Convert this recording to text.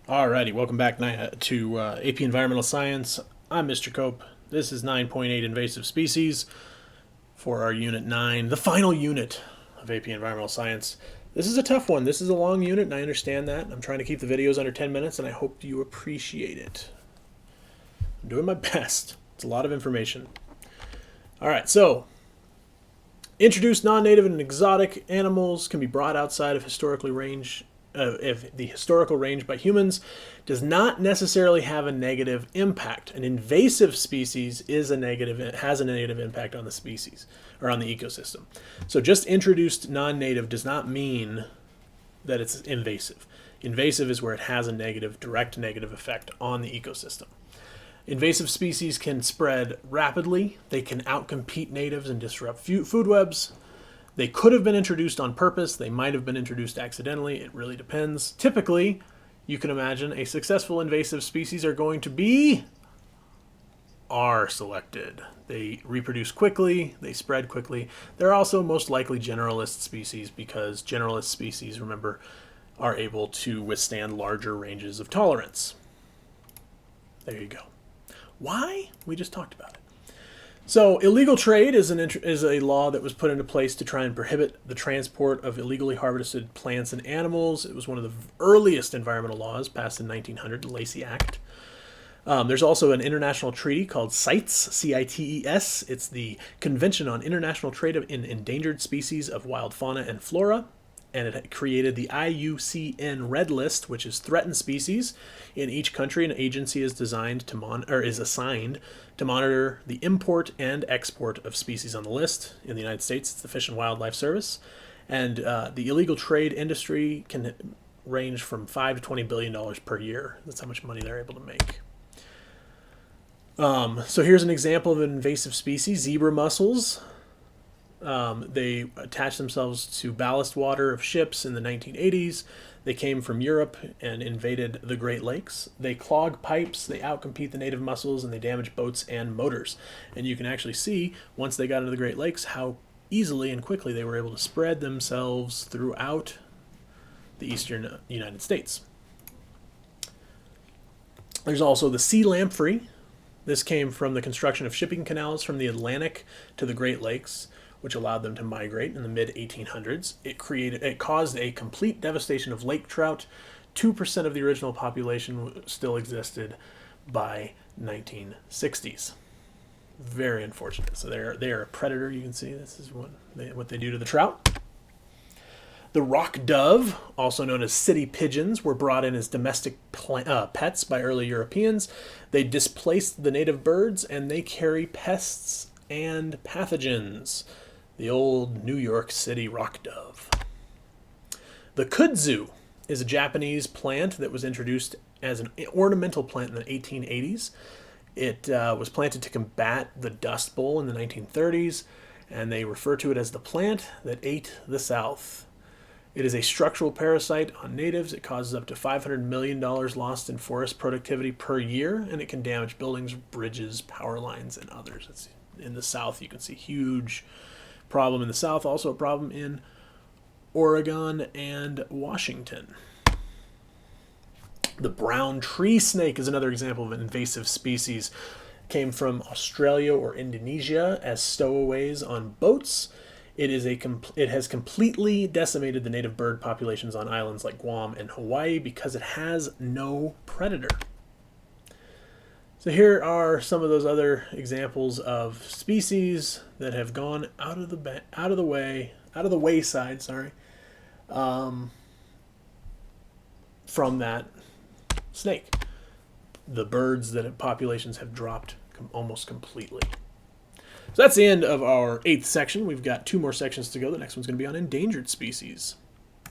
Alrighty, welcome back to AP Environmental Science. I'm Mr. Cope. This is 9.8 Invasive Species for our Unit 9, the final unit of AP Environmental Science. This is a tough one. This is a long unit, and I understand that. I'm trying to keep the videos under 10 minutes, and I hope you appreciate it. I'm doing my best. It's a lot of information. Alright, so introduced non-native and exotic animals can be brought outside of if the historical range by humans does not necessarily have a negative impact. An invasive species has a negative impact on the species or on the ecosystem. So just introduced non-native does not mean that it's invasive. Invasive is where it has a direct negative effect on the ecosystem. Invasive species can spread rapidly. They can outcompete natives and disrupt food webs. They could have been introduced on purpose. They might have been introduced accidentally. It really depends. Typically, you can imagine a successful invasive species are going to be selected. They reproduce quickly. They spread quickly. They're also most likely generalist species because generalist species, remember, are able to withstand larger ranges of tolerance. There you go. Why? We just talked about it. So illegal trade is a law that was put into place to try and prohibit the transport of illegally harvested plants and animals. It was one of the earliest environmental laws passed in 1900, the Lacey Act. There's also an international treaty called CITES, C-I-T-E-S. It's the Convention on International Trade in Endangered Species of Wild Fauna and Flora. And it created the IUCN Red List, which is threatened species. In each country, an agency is assigned to monitor the import and export of species on the list. In the United States, it's the Fish and Wildlife Service. And the illegal trade industry can range from $5 to $20 billion per year. That's how much money they're able to make. So here's an example of an invasive species, zebra mussels. They attached themselves to ballast water of ships in the 1980s. They came from Europe and invaded the Great Lakes. They clog pipes, they outcompete the native mussels, and they damage boats and motors. And you can actually see, once they got into the Great Lakes, how easily and quickly they were able to spread themselves throughout the eastern United States. There's also the sea lamprey. This came from the construction of shipping canals from the Atlantic to the Great Lakes, which allowed them to migrate in the mid-1800s. It caused a complete devastation of lake trout. 2% of the original population still existed by 1960s. Very unfortunate. So they are a predator. You can see this is what they do to the trout. The rock dove, also known as city pigeons, were brought in as domestic pets by early Europeans. They displaced the native birds, and they carry pests and pathogens. The old New York City rock dove. The kudzu is a Japanese plant that was introduced as an ornamental plant in the 1880s. It was planted to combat the Dust Bowl in the 1930s, and they refer to it as the plant that ate the South. It is a structural parasite on natives. It causes up to $500 million lost in forest productivity per year, and it can damage buildings, bridges, power lines, and others. In the South, you can see huge problem in the South, also a problem in Oregon and Washington. The brown tree snake is another example of an invasive species. Came from Australia or Indonesia as stowaways on boats. It has completely decimated the native bird populations on islands like Guam and Hawaii because it has no predator. So here are some of those other examples of species that have gone out of the wayside, from that snake. The birds that populations have dropped almost completely. So that's the end of our 8th section. We've got 2 more sections to go. The next one's going to be on endangered species.